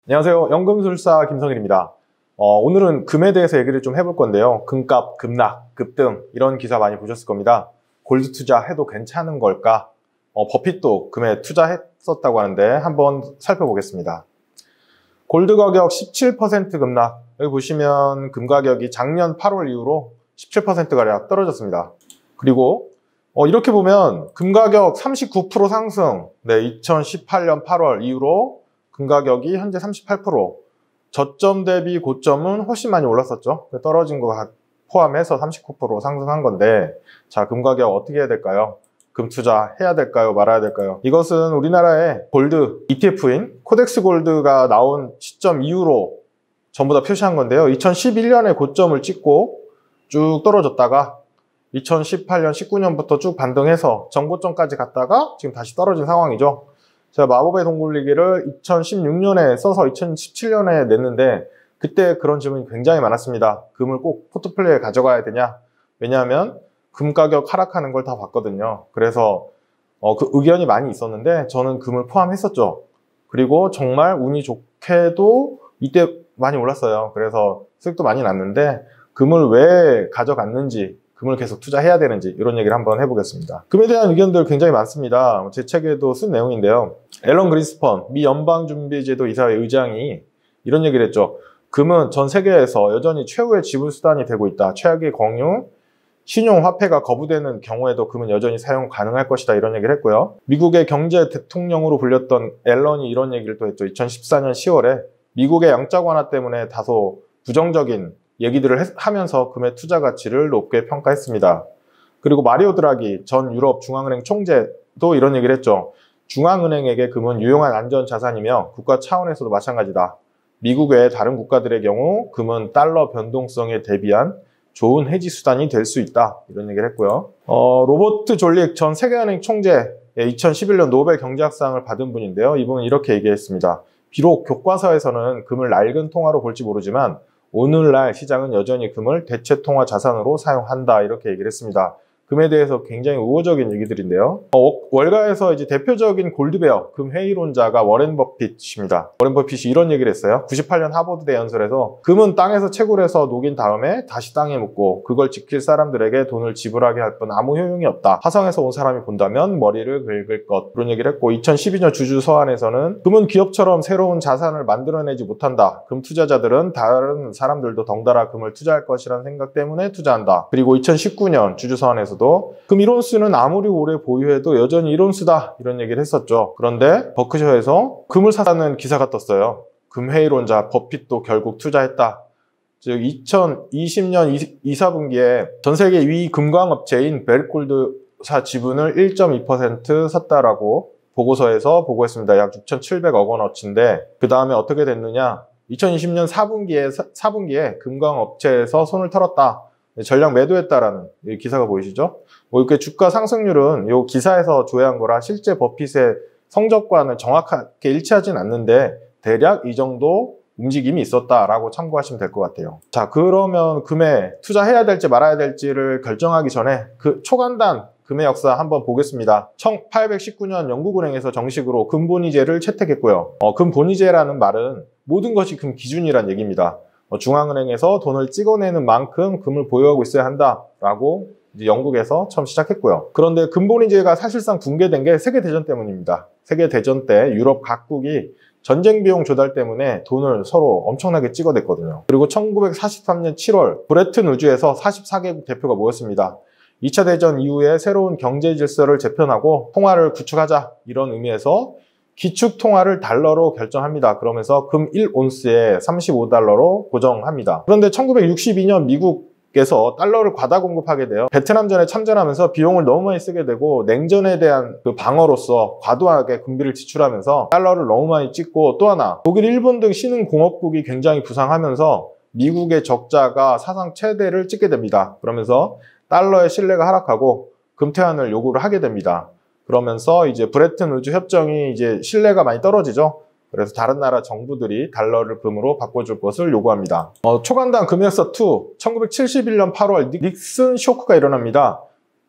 안녕하세요. 연금술사 김성일입니다. 오늘은 금에 대해서 얘기를 좀 해볼 건데요. 금값, 급락, 급등 이런 기사 많이 보셨을 겁니다. 골드 투자해도 괜찮은 걸까? 버핏도 금에 투자했었다고 하는데 한번 살펴보겠습니다. 골드 가격 17% 급락. 여기 보시면 금 가격이 작년 8월 이후로 17%가량 떨어졌습니다. 그리고 이렇게 보면 금 가격 39% 상승. 2018년 8월 이후로 금 가격이 현재 38%, 저점 대비 고점은 훨씬 많이 올랐었죠. 떨어진 거 포함해서 39% 상승한 건데, 자, 금 가격 어떻게 해야 될까요? 금 투자 해야 될까요? 말아야 될까요? 이것은 우리나라의 골드 ETF인 코덱스 골드가 나온 시점 이후로 전부 다 표시한 건데요. 2011년에 고점을 찍고 쭉 떨어졌다가 2018년, 19년부터 쭉 반등해서 전고점까지 갔다가 지금 다시 떨어진 상황이죠. 제가 마법의 돈 굴리기를 2016년에 써서 2017년에 냈는데 그때 그런 질문이 굉장히 많았습니다. 금을 꼭 포트폴리오에 가져가야 되냐? 왜냐하면 금 가격 하락하는 걸 다 봤거든요. 그래서 그 의견이 많이 있었는데 저는 금을 포함했었죠. 그리고 정말 운이 좋게도 이때 많이 올랐어요. 그래서 수익도 많이 났는데 금을 왜 가져갔는지, 금을 계속 투자해야 되는지 이런 얘기를 한번 해보겠습니다. 금에 대한 의견들 굉장히 많습니다. 제 책에도 쓴 내용인데요. 앨런 그린스펀 미 연방준비제도 이사회 의장이 이런 얘기를 했죠. 금은 전 세계에서 여전히 최후의 지불 수단이 되고 있다. 최악의 경우 신용화폐가 거부되는 경우에도 금은 여전히 사용 가능할 것이다. 이런 얘기를 했고요. 미국의 경제 대통령으로 불렸던 앨런이 이런 얘기를 또 했죠. 2014년 10월에 미국의 양적 완화 때문에 다소 부정적인 얘기들을 하면서 금의 투자 가치를 높게 평가했습니다. 그리고 마리오 드라기 전 유럽 중앙은행 총재도 이런 얘기를 했죠. 중앙은행에게 금은 유용한 안전 자산이며 국가 차원에서도 마찬가지다. 미국 외의 다른 국가들의 경우 금은 달러 변동성에 대비한 좋은 해지 수단이 될 수 있다. 이런 얘기를 했고요. 로버트 졸릭 전 세계은행 총재 2011년 노벨 경제학상을 받은 분인데요. 이분은 이렇게 얘기했습니다. 비록 교과서에서는 금을 낡은 통화로 볼지 모르지만 오늘날 시장은 여전히 금을 대체 통화 자산으로 사용한다. 이렇게 얘기를 했습니다. 금에 대해서 굉장히 우호적인 얘기들인데요. 월가에서 이제 대표적인 골드베어, 금 회의론자가 워렌 버핏입니다. 워렌 버핏이 이런 얘기를 했어요. 98년 하버드대 연설에서 금은 땅에서 채굴해서 녹인 다음에 다시 땅에 묻고 그걸 지킬 사람들에게 돈을 지불하게 할 뿐 아무 효용이 없다. 화성에서 온 사람이 본다면 머리를 긁을 것. 그런 얘기를 했고 2012년 주주 서한에서는 금은 기업처럼 새로운 자산을 만들어내지 못한다. 금 투자자들은 다른 사람들도 덩달아 금을 투자할 것이라는 생각 때문에 투자한다. 그리고 2019년 주주 서한에서 금 1온스는 아무리 오래 보유해도 여전히 1온스다 이런 얘기를 했었죠. 그런데 버크셔에서 금을 사는 기사가 떴어요. 금 회의론자 버핏도 결국 투자했다. 즉 2020년 2, 4분기에 전 세계 위 금광업체인 베르골드사 지분을 1.2% 샀다라고 보고서에서 보고했습니다. 약 6,700억 원어치인데 그 다음에 어떻게 됐느냐? 2020년 4분기에 금광업체에서 손을 털었다. 전량 매도했다라는 기사가 보이시죠? 이렇게 주가 상승률은 이 기사에서 조회한 거라 실제 버핏의 성적과는 정확하게 일치하진 않는데 대략 이 정도 움직임이 있었다라고 참고하시면 될 것 같아요. 자, 그러면 금에 투자해야 될지 말아야 될지를 결정하기 전에 그 초간단 금의 역사 한번 보겠습니다. 1819년 영국은행에서 정식으로 금본위제를 채택했고요. 금본위제라는 말은 모든 것이 금 기준이란 얘기입니다. 중앙은행에서 돈을 찍어내는 만큼 금을 보유하고 있어야 한다라고 이제 영국에서 처음 시작했고요. 그런데 금본위제가 사실상 붕괴된 게 세계대전 때문입니다. 세계대전 때 유럽 각국이 전쟁 비용 조달 때문에 돈을 서로 엄청나게 찍어냈거든요. 그리고 1943년 7월 브레튼 우즈에서 44개국 대표가 모였습니다. 2차 대전 이후에 새로운 경제 질서를 재편하고 통화를 구축하자 이런 의미에서 기축 통화를 달러로 결정합니다. 그러면서 금 1온스에 35달러로 고정합니다. 그런데 1962년 미국에서 달러를 과다 공급하게 돼요. 베트남전에 참전하면서 비용을 너무 많이 쓰게 되고 냉전에 대한 그 방어로서 과도하게 군비를 지출하면서 달러를 너무 많이 찍고 또 하나 독일, 일본 등 신흥 공업국이 굉장히 부상하면서 미국의 적자가 사상 최대를 찍게 됩니다. 그러면서 달러의 신뢰가 하락하고 금퇴환을 요구를 하게 됩니다. 그러면서 이제 브레튼 우즈 협정이 이제 신뢰가 많이 떨어지죠. 그래서 다른 나라 정부들이 달러를 금으로 바꿔줄 것을 요구합니다. 초간단 금역사 2, 1971년 8월 닉슨 쇼크가 일어납니다.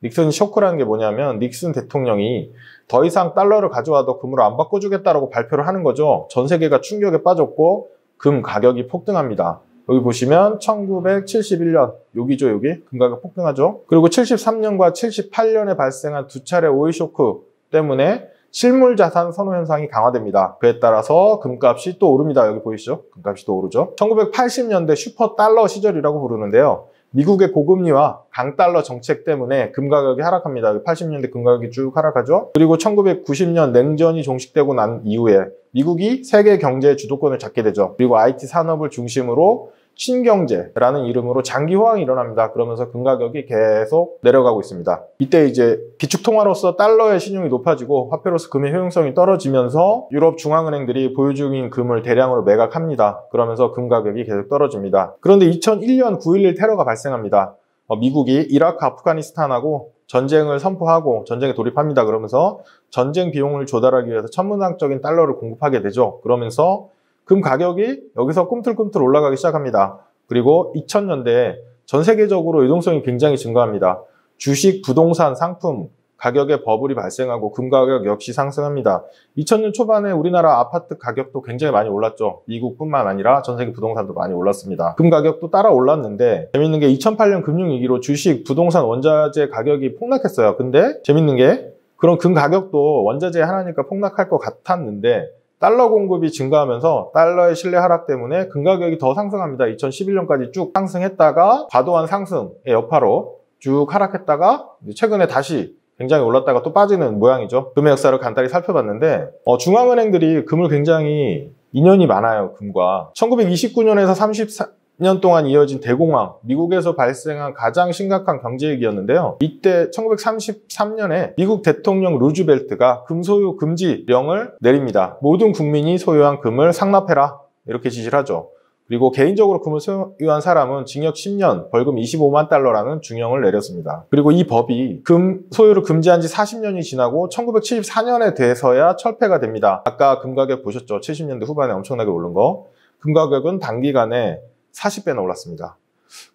닉슨 쇼크라는 게 뭐냐면 닉슨 대통령이 더 이상 달러를 가져와도 금으로 안 바꿔주겠다라고 발표를 하는 거죠. 전 세계가 충격에 빠졌고 금 가격이 폭등합니다. 여기 보시면 1971년, 여기죠, 여기. 금 가격 폭등하죠. 그리고 73년과 78년에 발생한 두 차례 오일 쇼크 때문에 실물 자산 선호 현상이 강화됩니다. 그에 따라서 금값이 또 오릅니다. 여기 보이시죠? 금값이 또 오르죠. 1980년대 슈퍼 달러 시절이라고 부르는데요. 미국의 고금리와 강달러 정책 때문에 금 가격이 하락합니다. 80년대 금 가격이 쭉 하락하죠. 그리고 1990년 냉전이 종식되고 난 이후에 미국이 세계 경제의 주도권을 잡게 되죠. 그리고 IT 산업을 중심으로 신경제라는 이름으로 장기 호황이 일어납니다. 그러면서 금 가격이 계속 내려가고 있습니다. 이때 이제 기축통화로서 달러의 신용이 높아지고 화폐로서 금의 효용성이 떨어지면서 유럽 중앙은행들이 보유 중인 금을 대량으로 매각합니다. 그러면서 금 가격이 계속 떨어집니다. 그런데 2001년 9.11 테러가 발생합니다. 미국이 이라크, 아프가니스탄하고 전쟁을 선포하고 전쟁에 돌입합니다. 그러면서 전쟁 비용을 조달하기 위해서 천문학적인 달러를 공급하게 되죠. 그러면서 금 가격이 여기서 꿈틀꿈틀 올라가기 시작합니다. 그리고 2000년대에 전 세계적으로 유동성이 굉장히 증가합니다. 주식, 부동산, 상품 가격에 버블이 발생하고 금 가격 역시 상승합니다. 2000년 초반에 우리나라 아파트 가격도 굉장히 많이 올랐죠. 미국뿐만 아니라 전 세계 부동산도 많이 올랐습니다. 금 가격도 따라 올랐는데 재밌는 게 2008년 금융위기로 주식, 부동산, 원자재 가격이 폭락했어요. 근데 재밌는 게 그런 금 가격도 원자재 하나니까 폭락할 것 같았는데 달러 공급이 증가하면서 달러의 신뢰 하락 때문에 금 가격이 더 상승합니다. 2011년까지 쭉 상승했다가 과도한 상승의 여파로 쭉 하락했다가 최근에 다시 굉장히 올랐다가 또 빠지는 모양이죠. 금의 역사를 간단히 살펴봤는데 중앙은행들이 금을 굉장히 인연이 많아요. 금과 1929년에서 34년 동안 이어진 대공황, 미국에서 발생한 가장 심각한 경제위기였는데요. 이때 1933년에 미국 대통령 루즈벨트가 금 소유 금지령을 내립니다. 모든 국민이 소유한 금을 상납해라 이렇게 지시를 하죠. 그리고 개인적으로 금을 소유한 사람은 징역 10년, 벌금 25만 달러라는 중형을 내렸습니다. 그리고 이 법이 금 소유를 금지한 지 40년이 지나고 1974년에 돼서야 철폐가 됩니다. 아까 금 가격 보셨죠? 70년대 후반에 엄청나게 오른 거. 금 가격은 단기간에 40배나 올랐습니다.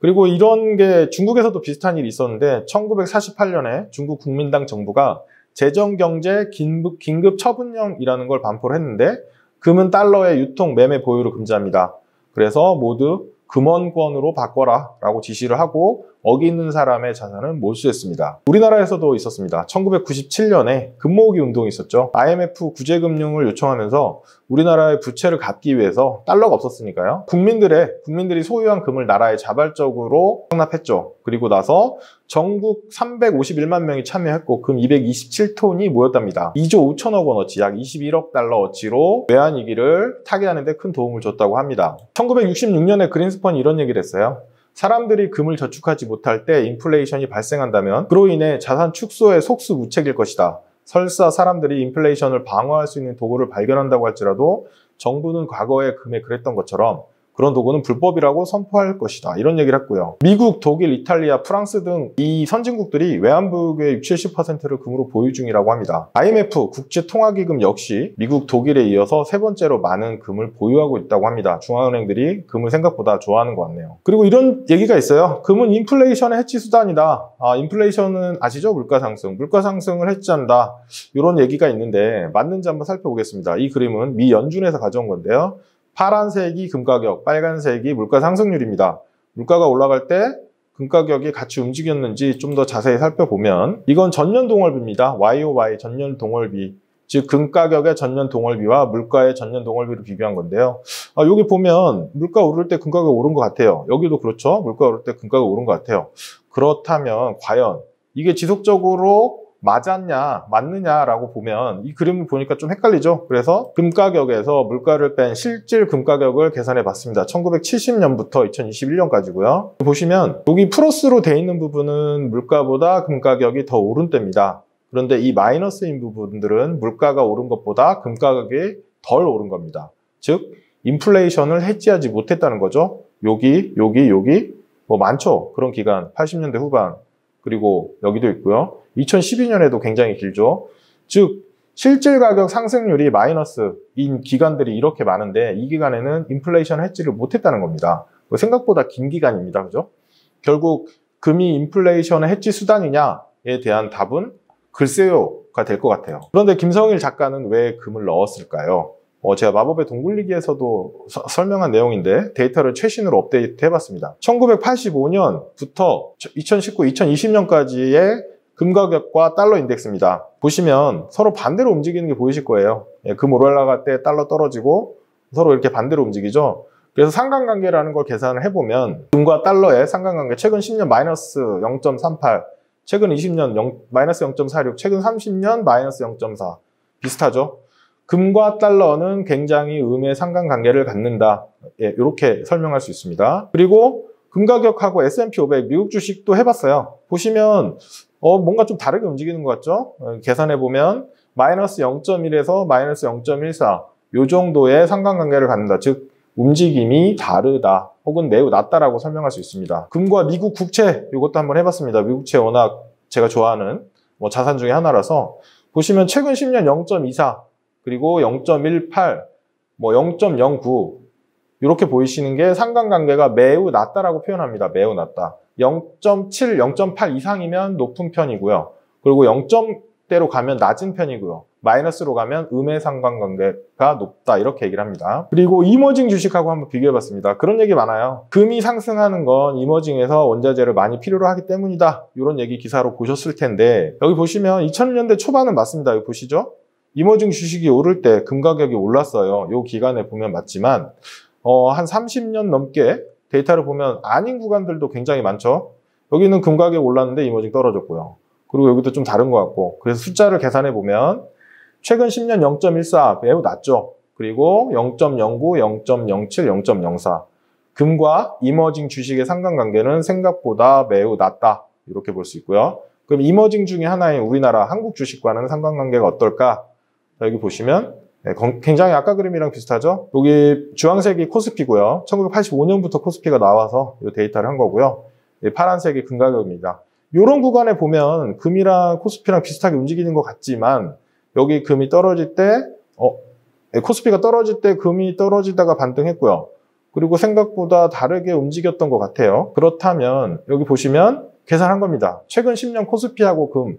그리고 이런 게 중국에서도 비슷한 일이 있었는데 1948년에 중국 국민당 정부가 재정경제 긴급 처분령이라는 걸 반포를 했는데 금은 달러의 유통, 매매, 보유를 금지합니다. 그래서 모두 금원권으로 바꿔라 라고 지시를 하고 어기는 사람의 자산은 몰수했습니다. 우리나라에서도 있었습니다. 1997년에 금모으기 운동이 있었죠. IMF 구제금융을 요청하면서 우리나라의 부채를 갚기 위해서 달러가 없었으니까요. 국민들이 소유한 금을 나라에 자발적으로 상납했죠. 그리고 나서 전국 351만 명이 참여했고 금 227톤이 모였답니다. 2조 5천억 원어치, 약 21억 달러어치로 외환위기를 타개하는 데 큰 도움을 줬다고 합니다. 1966년에 그린스펀이 이런 얘기를 했어요. 사람들이 금을 저축하지 못할 때 인플레이션이 발생한다면 그로 인해 자산 축소의 속수무책일 것이다. 설사 사람들이 인플레이션을 방어할 수 있는 도구를 발견한다고 할지라도 정부는 과거에 금에 그랬던 것처럼 그런 도구는 불법이라고 선포할 것이다. 이런 얘기를 했고요. 미국, 독일, 이탈리아, 프랑스 등 이 선진국들이 외환부의 60, 70%를 금으로 보유 중이라고 합니다. IMF, 국제통화기금 역시 미국, 독일에 이어서 세 번째로 많은 금을 보유하고 있다고 합니다. 중앙은행들이 금을 생각보다 좋아하는 것 같네요. 그리고 이런 얘기가 있어요. 금은 인플레이션의 해치 수단이다. 인플레이션은 아시죠? 물가상승. 물가상승을 해치한다. 이런 얘기가 있는데 맞는지 한번 살펴보겠습니다. 이 그림은 미 연준에서 가져온 건데요. 파란색이 금가격, 빨간색이 물가 상승률입니다. 물가가 올라갈 때 금가격이 같이 움직였는지 좀 더 자세히 살펴보면 이건 전년 동월비입니다. YOY, 전년 동월비. 즉 금가격의 전년 동월비와 물가의 전년 동월비를 비교한 건데요. 여기 보면 물가 오를 때 금가격 오른 것 같아요. 여기도 그렇죠. 물가 오를 때 금가격 오른 것 같아요. 그렇다면 과연 이게 지속적으로 맞느냐라고 보면 이 그림을 보니까 좀 헷갈리죠. 그래서 금가격에서 물가를 뺀 실질 금가격을 계산해 봤습니다. 1970년부터 2021년까지고요. 보시면 여기 플러스로 돼 있는 부분은 물가보다 금가격이 더 오른 때입니다. 그런데 이 마이너스인 부분들은 물가가 오른 것보다 금가격이 덜 오른 겁니다. 즉 인플레이션을 해지하지 못했다는 거죠. 여기 뭐 많죠. 그런 기간 80년대 후반 그리고 여기도 있고요. 2012년에도 굉장히 길죠. 즉 실질 가격 상승률이 마이너스인 기간들이 이렇게 많은데 이 기간에는 인플레이션 해지를 못했다는 겁니다. 생각보다 긴 기간입니다. 그죠? 결국 금이 인플레이션의 해지 수단이냐에 대한 답은 글쎄요 정도가 될 것 같아요. 그런데 김성일 작가는 왜 금을 넣었을까요? 제가 마법의 돈 굴리기에서도 설명한 내용인데 데이터를 최신으로 업데이트 해봤습니다. 1985년부터 2019, 2020년까지의 금 가격과 달러 인덱스입니다. 보시면 서로 반대로 움직이는 게 보이실 거예요. 금 올라갈 때 달러 떨어지고 서로 이렇게 반대로 움직이죠. 그래서 상관관계라는 걸 계산을 해보면 금과 달러의 상관관계, 최근 10년 마이너스 0.38, 최근 20년 마이너스 0.46, 최근 30년 마이너스 0.4 비슷하죠. 금과 달러는 굉장히 음의 상관관계를 갖는다. 이렇게 설명할 수 있습니다. 그리고 금 가격하고 S&P 500 미국 주식도 해봤어요. 보시면 뭔가 좀 다르게 움직이는 것 같죠? 계산해보면 마이너스 0.1에서 마이너스 0.14 이 정도의 상관관계를 갖는다. 즉 움직임이 다르다 혹은 매우 낮다라고 설명할 수 있습니다. 금과 미국 국채 이것도 한번 해봤습니다. 미국 국채 워낙 제가 좋아하는 자산 중에 하나라서 보시면 최근 10년 0.24 그리고 0.18 0.09 이렇게 보이시는 게 상관관계가 매우 낮다라고 표현합니다. 매우 낮다. 0.7, 0.8 이상이면 높은 편이고요. 그리고 0점대로 가면 낮은 편이고요. 마이너스로 가면 음의 상관관계가 높다 이렇게 얘기를 합니다. 그리고 이머징 주식하고 한번 비교해봤습니다. 그런 얘기 많아요. 금이 상승하는 건 이머징에서 원자재를 많이 필요로 하기 때문이다. 이런 얘기 기사로 보셨을 텐데 여기 보시면 2000년대 초반은 맞습니다. 여기 보시죠. 이머징 주식이 오를 때 금 가격이 올랐어요. 이 기간에 보면 맞지만 한 30년 넘게 데이터를 보면 아닌 구간들도 굉장히 많죠. 여기는 금 가격이 올랐는데 이머징 떨어졌고요. 그리고 여기도 좀 다른 것 같고 그래서 숫자를 계산해 보면 최근 10년 0.14 매우 낮죠. 그리고 0.09, 0.07, 0.04 금과 이머징 주식의 상관관계는 생각보다 매우 낮다. 이렇게 볼 수 있고요. 그럼 이머징 중에 하나인 우리나라 한국 주식과는 상관관계가 어떨까? 여기 보시면 굉장히 아까 그림이랑 비슷하죠? 여기 주황색이 코스피고요. 1985년부터 코스피가 나와서 이 데이터를 한 거고요. 파란색이 금 가격입니다. 이런 구간에 보면 금이랑 코스피랑 비슷하게 움직이는 것 같지만 여기 금이 떨어질 때 코스피가 떨어질 때 금이 떨어지다가 반등했고요. 그리고 생각보다 다르게 움직였던 것 같아요. 그렇다면 여기 보시면 계산한 겁니다. 최근 10년 코스피하고 금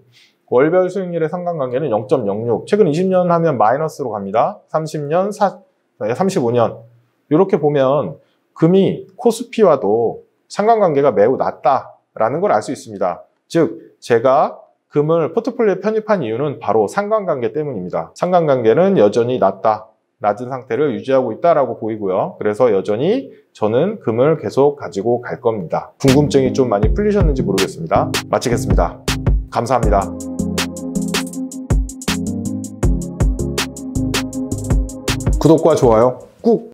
월별 수익률의 상관관계는 0.06 최근 20년 하면 마이너스로 갑니다. 30년, 35년 이렇게 보면 금이 코스피와도 상관관계가 매우 낮다라는 걸 알 수 있습니다. 즉 제가 금을 포트폴리오에 편입한 이유는 바로 상관관계 때문입니다. 상관관계는 여전히 낮은 상태를 유지하고 있다라고 보이고요. 그래서 여전히 저는 금을 계속 가지고 갈 겁니다. 궁금증이 좀 많이 풀리셨는지 모르겠습니다. 마치겠습니다. 감사합니다. 구독과 좋아요 꾹!